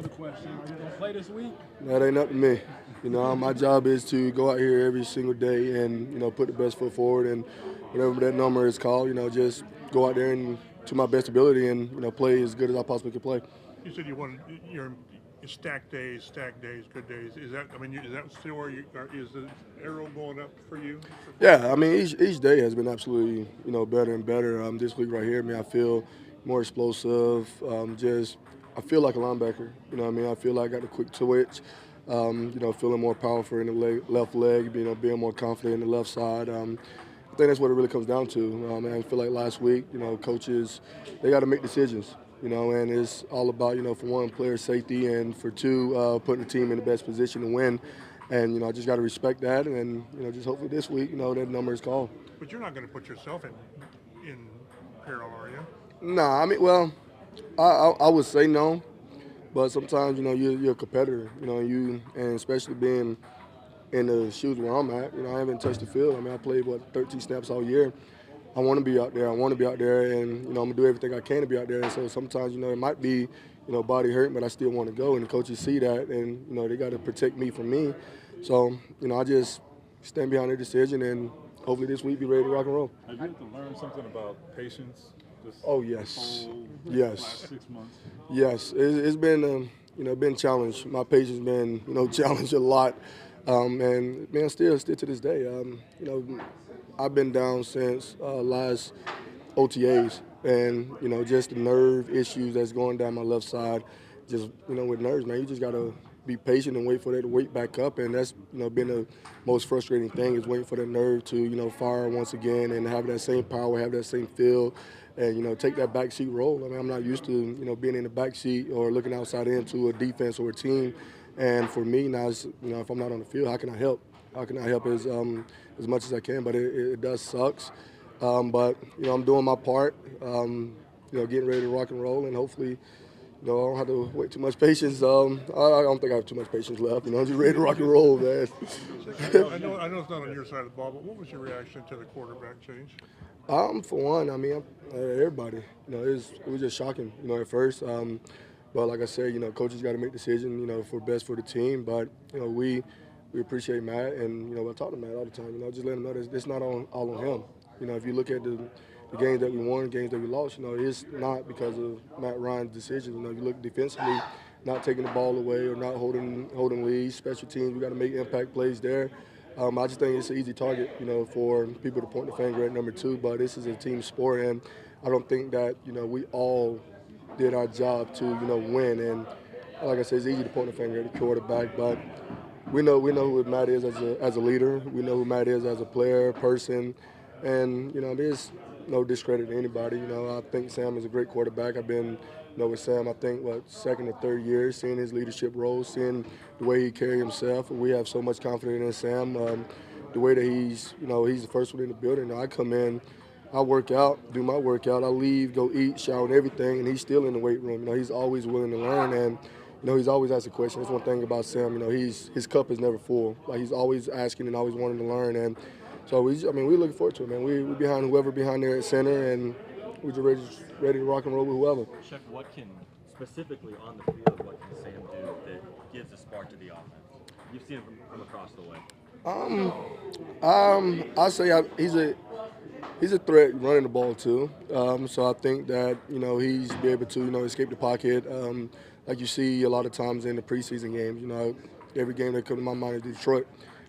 another question. Are you going to play this week? That ain't up to me. My job is to go out here every single day and put the best foot forward, and whatever that number is called, just go out there and to my best ability and play as good as I possibly can play. You said you wanted your stack days, good days. Is that? I mean, is that still where you are? Is the arrow going up for you? Yeah, I mean each day has been absolutely better and better. This week right here, I feel more explosive. Just I feel like a linebacker. I feel like I got a quick twitch. Feeling more powerful in the left leg. Being more confident in the left side. I think that's what it really comes down to. I feel like last week, coaches, they got to make decisions, and it's all about, for one, player safety, and for two, putting the team in the best position to win. And, I just got to respect that, and, just hopefully this week, that number is called. But you're not going to put yourself in peril, are you? Nah, well, I would say no, but sometimes, you're a competitor, and especially being in the shoes where I'm at. I haven't touched the field. I played, 13 snaps all year. I want to be out there. And, I'm going to do everything I can to be out there. And so sometimes, it might be, body hurt, but I still want to go. And the coaches see that, and, they got to protect me from me. So, I just stand behind their decision, and hopefully this week be ready to rock and roll. Have you had to learn something about patience? Yes. Last 6 months? Yes. It's been, been challenged. My patience been, challenged a lot. And still to this day, I've been down since last OTAs, and just the nerve issues that's going down my left side. Just with nerves, man, you just gotta be patient and wait for that to wake back up, and that's been the most frustrating thing is waiting for that nerve to fire once again and have that same power, have that same feel, and take that backseat role. I'm not used to being in the backseat or looking outside into a defense or a team. And for me now, if I'm not on the field, how can I help? How can I help as much as I can? But it does sucks. But I'm doing my part. Getting ready to rock and roll, and hopefully, I don't have to wait too much patience. I don't think I have too much patience left. I'm just ready to rock and roll, man. I know it's not on your side of the ball, but what was your reaction to the quarterback change? For one, everybody. It was just shocking. At first. But like I said, coaches got to make decisions, for best for the team. But we appreciate Matt, and I talk to Matt all the time. Just let him know that it's not all on him. If you look at the games that we won, games that we lost, it's not because of Matt Ryan's decisions. You look defensively, not taking the ball away or not holding leads. Special teams, we got to make impact plays there. I just think it's an easy target, for people to point the finger at number two. But this is a team sport, and I don't think that we all did our job to win. And like I said, it's easy to point the finger at the quarterback, but we know who Matt is as a leader. We know who Matt is as a player, person, and there's no discredit to anybody. I think Sam is a great quarterback. I've been with Sam, I think second or third year, seeing his leadership role, seeing the way he carries himself. We have so much confidence in Sam. The way that he's the first one in the building. I come in, I work out, do my workout, I leave, go eat, shower, and everything, and he's still in the weight room. He's always willing to learn, and he's always asking questions. That's one thing about Sam. His cup is never full. He's always asking and always wanting to learn, and so we're looking forward to it, man. We're behind whoever behind there at center, and we're just ready to rock and roll with whoever. Shaq, what can specifically on the field, what can Sam do that gives a spark to the offense? You've seen him from across the way. I say he's a threat running the ball too. So I think that he's be able to escape the pocket. Like you see a lot of times in the preseason games. Every game that comes to my mind is Detroit.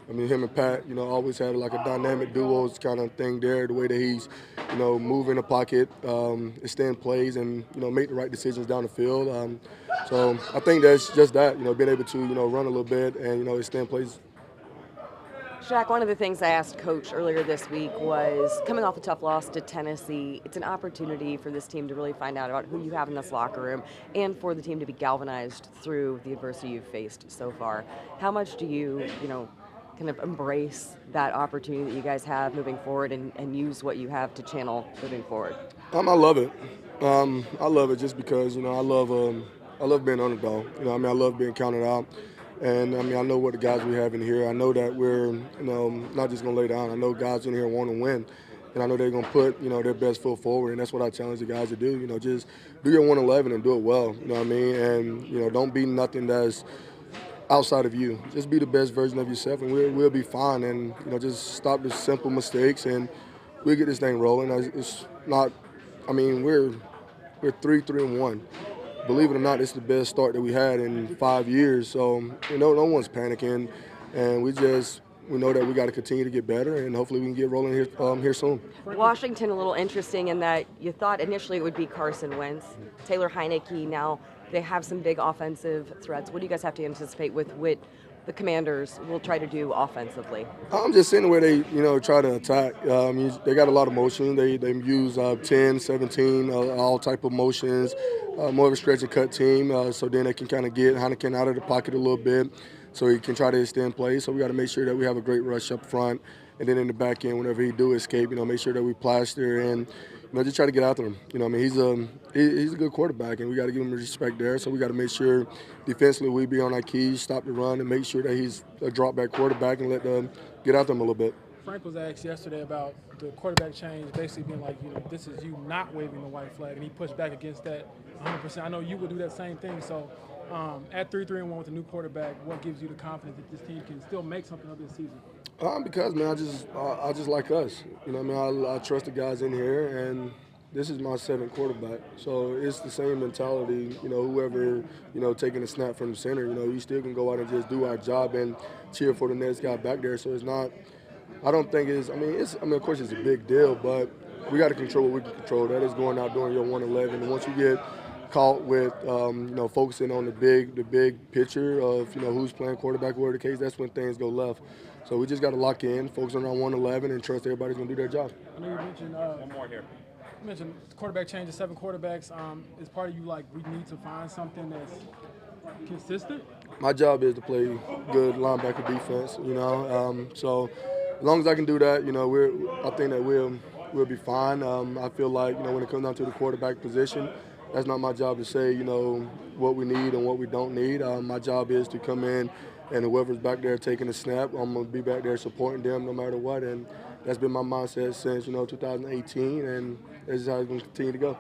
Him and Pat, always had like a dynamic duos kind of thing there. The way that he's, move in the pocket, extend plays, and make the right decisions down the field. So I think that's just that. Being able to run a little bit and extend plays. Shaq, one of the things I asked Coach earlier this week was, coming off a tough loss to Tennessee, it's an opportunity for this team to really find out about who you have in this locker room and for the team to be galvanized through the adversity you've faced so far. How much do you, kind of embrace that opportunity that you guys have moving forward and use what you have to channel moving forward? I love it. I love it just because, I love being underdog. I love being counted out. And, I know what the guys we have in here. I know that we're, not just going to lay down. I know guys in here want to win. and I know they're going to put, their best foot forward, and that's what I challenge the guys to do. Just do your 111 and do it well. You know what I mean? And don't be nothing that's outside of you. Just be the best version of yourself, and we'll be fine. And just stop the simple mistakes, and we'll get this thing rolling. It's not. I mean, we're 3-3-1. Believe it or not, it's the best start that we had in 5 years. So no one's panicking, and we know that we got to continue to get better, and hopefully we can get rolling here soon. Washington, a little interesting in that you thought initially it would be Carson Wentz, Taylor Heineke. Now they have some big offensive threats. What do you guys have to anticipate with what the Commanders will try to do offensively? I'm just seeing the way they, try to attack. They got a lot of motion. They use 10, 17, all type of motions, more of a stretch and cut team. So then they can kind of get Heineken out of the pocket a little bit, so he can try to extend play. So we got to make sure that we have a great rush up front, and then in the back end, whenever he do escape, make sure that we plaster and just try to get after him. He's a good quarterback, and we got to give him respect there. So we got to make sure defensively we be on our keys, stop the run, and make sure that he's a drop back quarterback and let them get after him a little bit. Frank was asked yesterday about the quarterback change, basically being like, this is you not waving the white flag, and he pushed back against that 100%. I know you would do that same thing. So at 3-3-1 with a new quarterback, what gives you the confidence that this team can still make something of this season? Because, man, I just like us. I trust the guys in here, and this is my 7th quarterback. So it's the same mentality, whoever, taking a snap from the center, you still can go out and just do our job and cheer for the next guy back there. So it's not, I don't think it's, of course it's a big deal, but we got to control what we can control. That is going out doing your 111. And once you get caught with, focusing on the big picture of, who's playing quarterback, whatever the case, that's when things go left. So we just got to lock in, focus on our 111, and trust everybody's going to do their job. I know you mentioned one more here. You mentioned quarterback change to 7 quarterbacks. Is part of you like we need to find something that's consistent? My job is to play good linebacker defense, So as long as I can do that, I think that we'll be fine. I feel like, when it comes down to the quarterback position, that's not my job to say, what we need and what we don't need. My job is to come in, and whoever's back there taking a snap, I'm going to be back there supporting them no matter what. And that's been my mindset since, 2018, and this is how it's going to continue to go.